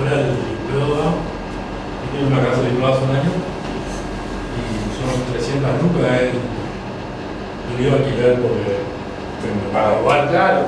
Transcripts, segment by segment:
ahora el Proda tiene una casa de hace un año y son 300 lucas. Yo le iba a alquilar porque me paga igual, Claro.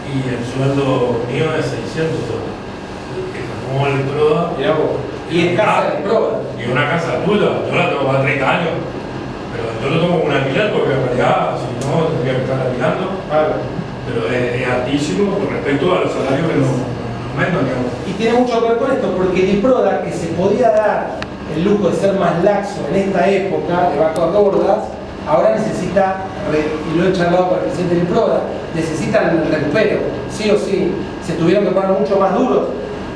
y el sueldo mío es 600 dólares. Que como el Proda. Mirá vos. Y es casa de Proda. Y una casa tuya, yo la tengo para 30 años. Pero yo lo tomo como un alquiler porque en realidad, si no, tendría que estar alquilando. Claro. Pero es altísimo con respecto a los salarios que nos aumentan, digamos. Y tiene mucho que ver con esto, porque el Proda, que se podía dar el lujo de ser más laxo en esta época de vacas gordas, ahora necesita, y lo he charlado con el presidente del Proda, necesitan el recupero, sí o sí. Se tuvieron que poner mucho más duros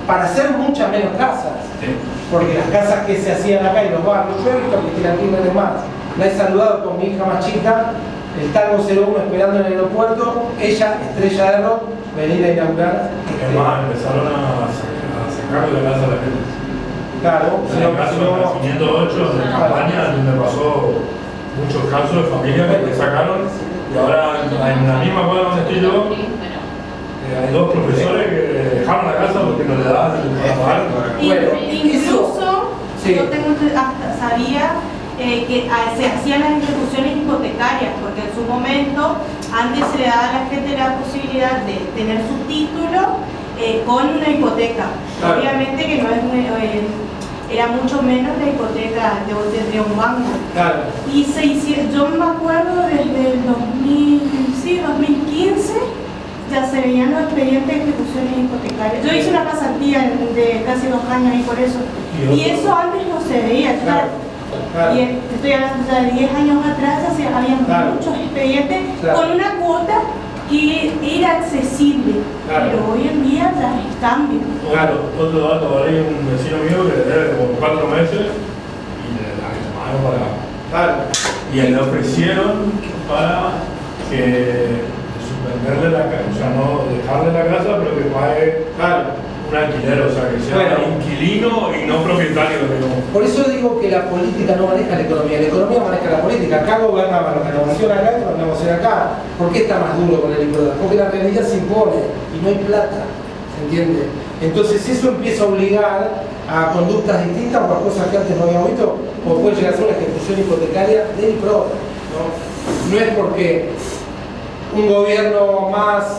para hacer muchas menos casas. Sí. Porque las casas que se hacían acá en los barrios, yo he visto que tienen crímenes más. La he saludado con mi hija más chica, el Tango 01 esperando en el aeropuerto, ella, estrella de rock, venir a inaugurar. Además, empezaron a sacar de la casa a la gente. Claro, En el caso del 508 de campaña, donde pasó muchos casos de familias que sacaron, y ahora en la misma cuadra donde estoy yo, hay dos profesores que dejaron la casa porque no le daban para pagar. Bueno, Incluso, sí. yo hasta sabía que se hacían las ejecuciones hipotecarias, porque en su momento antes se le daba a la gente la posibilidad de tener su título con una hipoteca. Claro. Obviamente que no es era mucho menos la hipoteca de un banco. Claro. Y se hicieron, yo me acuerdo desde el 2015 ya se veían los expedientes de ejecuciones hipotecarias. Yo hice una pasantía de casi 2 años y por eso. Y eso antes no se veía, claro. Claro. Y estoy hablando ya de 10 años atrás, ya había Claro. muchos expedientes Claro. con una cuota que era accesible. Claro. Pero hoy en día ya cambia. Claro, otro dato, hay un vecino mío que le debe como 4 meses y le llamaron para. Claro. Y le ofrecieron para que suspenderle la casa, o sea, no dejarle la casa, pero que pague Claro. un alquiler, o sea, que sea Bueno. inquilino y no propietario, digamos. Por eso digo que la política no maneja la economía maneja la política. Acá gobernaba la renovación acá y la renovación acá. ¿Por qué está más duro con el IPRODA? Porque la realidad se impone y no hay plata, ¿se entiende? Entonces eso empieza a obligar a conductas distintas o a cosas que antes no habíamos visto, o puede llegar a ser una ejecución hipotecaria del IPRODA, ¿no? No es porque un gobierno más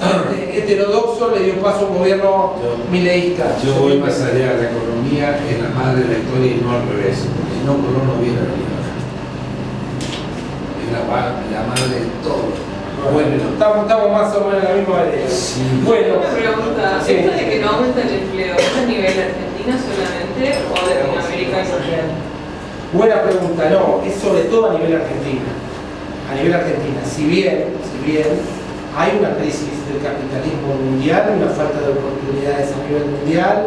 heterodoxo le dio paso a un gobierno mileísta. Yo voy más allá, la economía es la madre de la historia y no al revés, porque si no Colón no hubiera venido acá. Es la madre de todo. Bueno, estamos más o menos en la misma área. Sí. Bueno, Una pregunta, sí. ¿esto de que no aumenta el empleo es a nivel Argentina solamente o de Latinoamérica en general? Buena pregunta, no, es sobre todo a nivel Argentina. A nivel Argentina, si bien hay una crisis del capitalismo mundial, una falta de oportunidades a nivel mundial,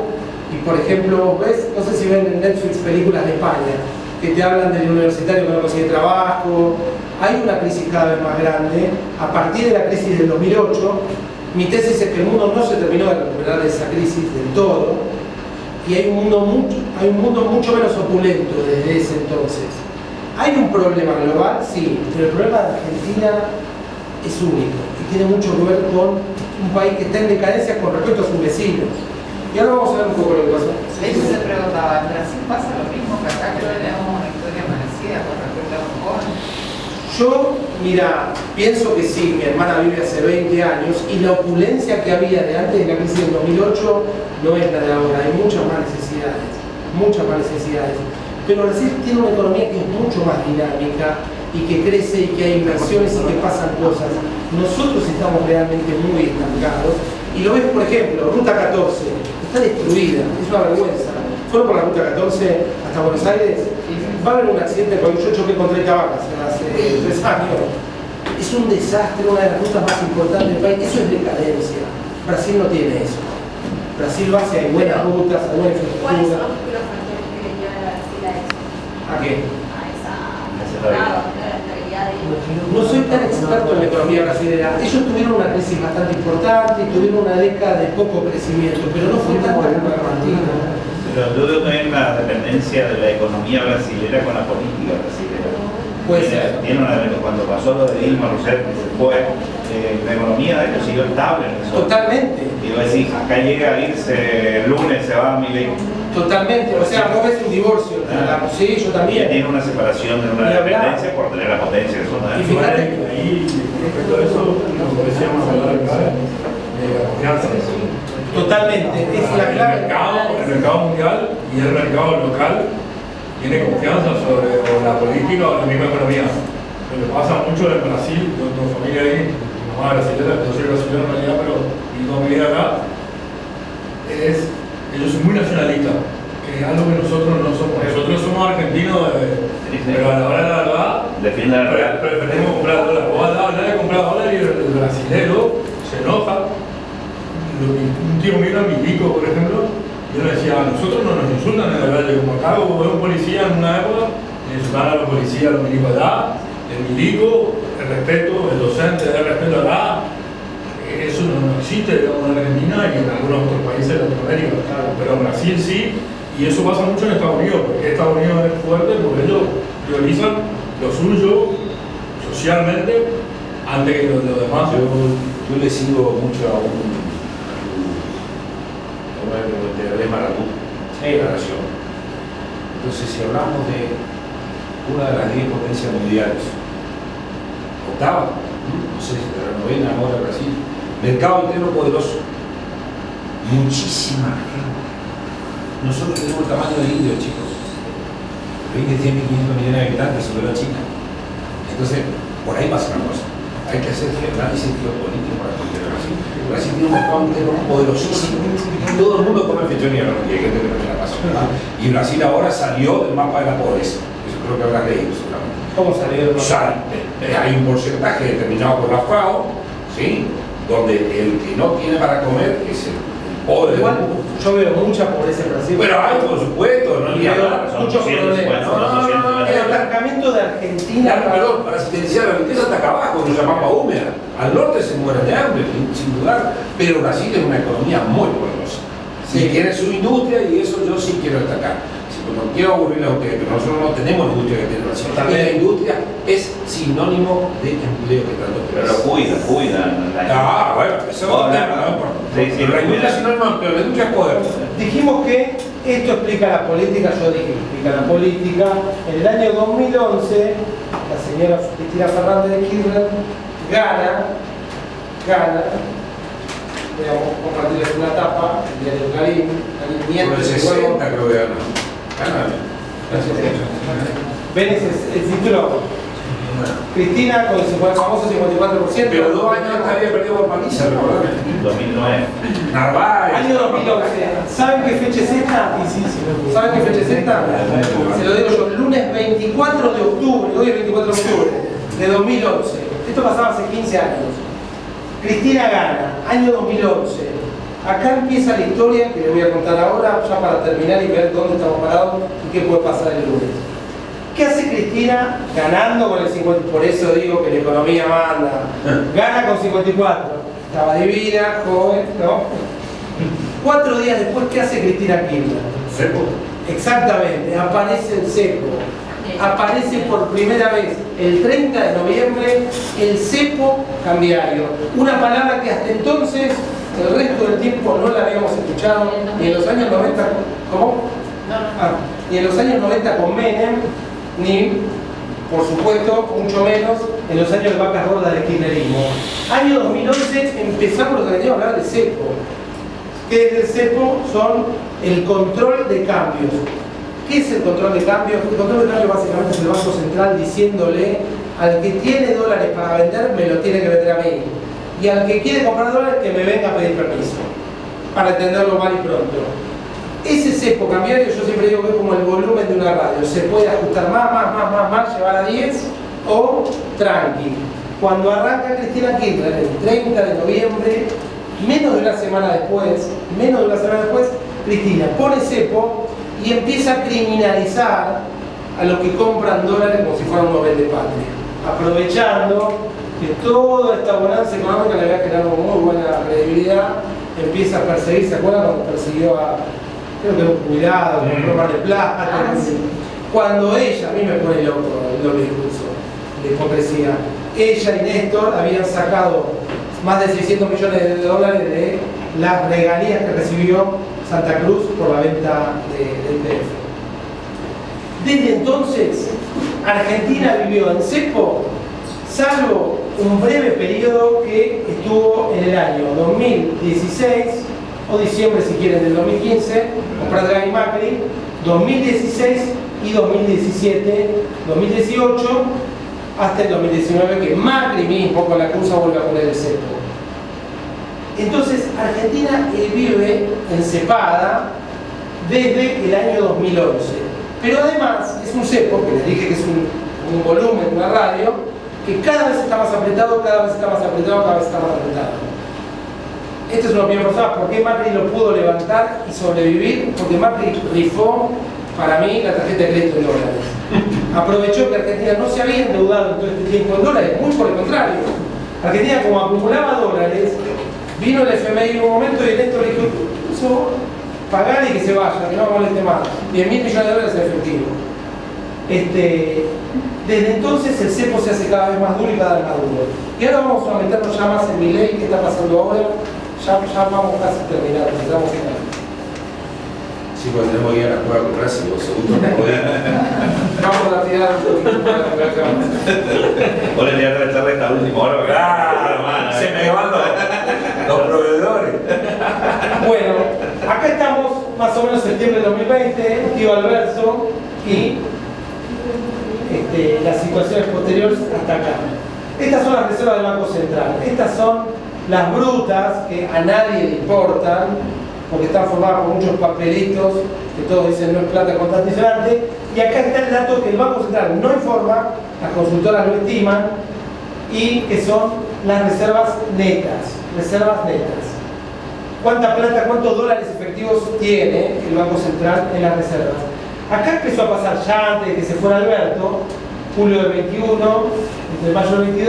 y por ejemplo, ¿ves? No sé si ven en Netflix películas de España que te hablan del universitario que no consigue trabajo. Hay una crisis cada vez más grande. A partir de la crisis del 2008, mi tesis es que el mundo no se terminó de recuperar de esa crisis del todo, y hay un mundo mucho menos opulento desde ese entonces. ¿Hay un problema global? Sí, pero el problema de Argentina es único y tiene mucho que ver con un país que está en decadencia con respecto a sus vecinos. Y ahora vamos a ver un poco lo que pasó. Eso se preguntaba, ¿en Brasil pasa lo mismo que acá, que tenemos una historia parecida con respecto a los jóvenes? Yo, mira, pienso que sí, mi hermana vive hace 20 años y la opulencia que había de antes de la crisis del 2008 no es la de ahora, hay muchas más necesidades. Pero Brasil tiene una economía que es mucho más dinámica y que crece y que hay inversiones y que pasan cosas. Nosotros estamos realmente muy estancados y lo ves, por ejemplo, Ruta 14, está destruida, es una vergüenza. Fueron por la Ruta 14 hasta Buenos Aires, va a haber un accidente porque yo choqué con 30 vacas hace 3 años. Es un desastre, una de las rutas más importantes del país, eso es decadencia. Brasil no tiene eso. Brasil va hacia buenas rutas, a buena ¿Cuáles son infraestructura. los factores que le llevan a Brasil a eso? ¿A qué? A esa estabilidad de... No soy tan experto en la economía brasileña. Ellos tuvieron una crisis bastante importante y tuvieron una década de poco crecimiento, pero no fue tanta como Argentina. Pero yo veo también la dependencia de la economía brasilera con la política brasilera. Puede ser. Cuando pasó lo de Dilma Rousseff, que se fue, la economía de ellos siguió estable. En eso. Totalmente. Y vos decís, acá llega a irse el lunes, se va a Milei. Totalmente. O sea, vos ves un divorcio. Sí, yo Y también. tiene una separación de una Ni hablar. dependencia por tener la potencia de su Y Igual fíjate, ahí, respecto a eso, como decíamos hablar acá, la confianza. totalmente. Es la El clave. mercado mundial y el mercado local tiene confianza sobre o la política o la misma economía. Lo que pasa mucho en Brasil, yo tengo familia ahí, mi mamá es brasilera, yo soy brasileño en realidad, pero viví toda mi vida acá, ellos son muy nacionalistas, que es algo que nosotros no somos. Nosotros somos argentinos, pero a la hora de la verdad, Defiende la real. preferimos comprar dólares. Vos vas a hablar de comprar dólares y el brasilero se enoja. Un tío mío era milico, por ejemplo, yo le decía, a nosotros no nos insultan en la calle, como acá hubo un policía en una época, le insultaban a los policías, a los milicos allá, el milico, el respeto, el docente, el respeto acá, eso no existe, digamos, en Argentina y en algunos otros países de Latinoamérica, pero en Brasil sí, y eso pasa mucho en Estados Unidos, porque Estados Unidos es fuerte porque ellos priorizan lo suyo socialmente antes que lo demás. Yo le sigo mucho a un teorema de la nación. Entonces, si hablamos de una de las 10 potencias mundiales, octava, no sé si la novena ahora Brasil, mercado interno poderoso, muchísima gente. Nosotros tenemos el tamaño de India, chicos. India tiene 1.500 millones de habitantes, superó a China. Entonces, por ahí pasa una cosa. Hay que hacer análisis geopolítico para entender Brasil. Brasil tiene un mercado interno poderosísimo. Todo el mundo come fechonía, ¿no? Y hay gente que no tiene la pasión. Y Brasil ahora salió del mapa de la pobreza. Eso creo que habrás leído seguramente. ¿Cómo salió? Hay un porcentaje determinado por la FAO, ¿sí? Donde el que no tiene para comer es el pobre. Igual, yo veo mucha pobreza en Brasil. Pero hay, por supuesto, no ni hablar. Son muchos 200, problemas. bueno, son 200. El estancamiento de Argentina. Perdón, para asistenciar la riqueza está acá abajo, en nuestra mapa húmeda. Al norte se mueren de hambre, sin dudar, pero Brasil es una economía muy poderosa. Sí. Y tiene su industria y eso yo sí quiero destacar. No quiero aburrirles a ustedes, pero nosotros no tenemos la industria que tiene Brasil. También. La industria es sinónimo de empleo que tanto Pero lo cuidan. Bueno, eso es otro tema, no importa. Sí, La industria es sinónimo de empleo, la industria es poder. Dijimos que esto explica la política, yo dije que explica la política. En el año 2011, la señora Cristina Fernández de Kirchner gana, voy a compartirles una tapa, el diario Clarín, Por el 60 creo que ganó. ven el título. Cristina con el famoso 54%. Pero 2 años antes había perdido por paliza, ¿verdad? 2009. Narváez. Año 2011. ¿Saben qué fecha es esta? ¿Saben qué fecha es esta? Se lo digo yo, lunes 24 de octubre, hoy es 24 de octubre, de 2011. Esto pasaba hace 15 años. Cristina gana, año 2011. Acá empieza la historia que les voy a contar ahora, ya para terminar y ver dónde estamos parados y qué puede pasar el lunes. ¿Qué hace Cristina ganando con el 50? Por eso digo que la economía manda. Gana con 54. Estaba divina, joven, ¿no? 4 días después, ¿qué hace Cristina Kirchner? Cepo. Exactamente, aparece el cepo. Aparece por primera vez el 30 de noviembre el cepo cambiario. Una palabra que hasta entonces, el resto del tiempo no la habíamos escuchado, ni en los años 90, ¿cómo? Ni en los años 90 con Menem, ni, por supuesto, mucho menos en los años de vacas gordas del kirchnerismo. Año 2011 empezamos los argentinos a hablar de cepo. ¿Qué es el cepo? Son el control de cambios. ¿Qué es el control de cambios? El control de cambios básicamente es el Banco Central diciéndole al que tiene dólares para vender, me lo tiene que vender a mí. Y al que quiere comprar dólares, que me venga a pedir permiso. Para entenderlo mal y pronto. Ese cepo cambiario, yo siempre digo que es como el volumen de una radio. Se puede ajustar más, llevar a 10 o tranqui. Cuando arranca Cristina Kirchner, el 30 de noviembre, menos de una semana después, Cristina pone cepo y empieza a criminalizar a los que compran dólares como si fueran unos vendepatria, aprovechando que toda esta bonanza económica le había generado muy buena credibilidad, empieza a perseguir. ¿Se acuerdan cuando persiguió a, creo que era un jubilado, con bromas de plata? Cuando ella, a mí me pone loco el doble discurso, la hipocresía, ella y Néstor habían sacado más de 600 millones de dólares de las regalías que recibió Santa Cruz por la venta del PF. Desde entonces, Argentina vivió en cepo, salvo un breve periodo que estuvo en el año 2016, o diciembre si quieren del 2015, con Prat y Macri, 2016 y 2017, 2018, hasta el 2019, que Macri mismo con la excusa vuelve a poner el cepo. Entonces, Argentina vive encepada desde el año 2011. Pero además, es un cepo, que les dije que es un volumen, una radio, que cada vez está más apretado, cada vez está más apretado, cada vez está más apretado. Esta es una opinión personal. ¿Por qué Macri lo pudo levantar y sobrevivir? Porque Macri rifó, para mí, la tarjeta de crédito en dólares. Aprovechó que Argentina no se había endeudado en todo este tiempo en dólares, muy por el contrario. Argentina, como acumulaba dólares, vino el FMI en un momento y Néstor dijo: eso, pagale y que se vaya, que no moleste más. 10.000 millones de dólares en efectivo. Desde entonces el cepo se hace cada vez más duro y cada vez más duro. Y ahora vamos a meternos ya más en mi ley, ¿qué está pasando ahora? Ya vamos casi a terminar, necesitamos final. Sí, porque tenemos que ir a la escuela a comprar si vos segundos no podés. Vamos a tirar un poquito para acá. Vos le tenés que tratar esta última hora. porque- Claro, se me van los proveedores. Bueno, acá estamos más o menos en septiembre de 2020, tío Alberto, y las situaciones posteriores hasta acá. Estas son las reservas del Banco Central. Estas son las brutas que a nadie le importan, porque están formadas por muchos papelitos que todos dicen no es plata constante. Y acá está el dato que el Banco Central no informa, las consultoras lo estiman, y que son las reservas netas. Reservas netas. ¿Cuánta plata, cuántos dólares efectivos tiene el Banco Central en las reservas? Acá empezó a pasar ya antes de que se fuera Alberto, julio del 21, entre mayo del 22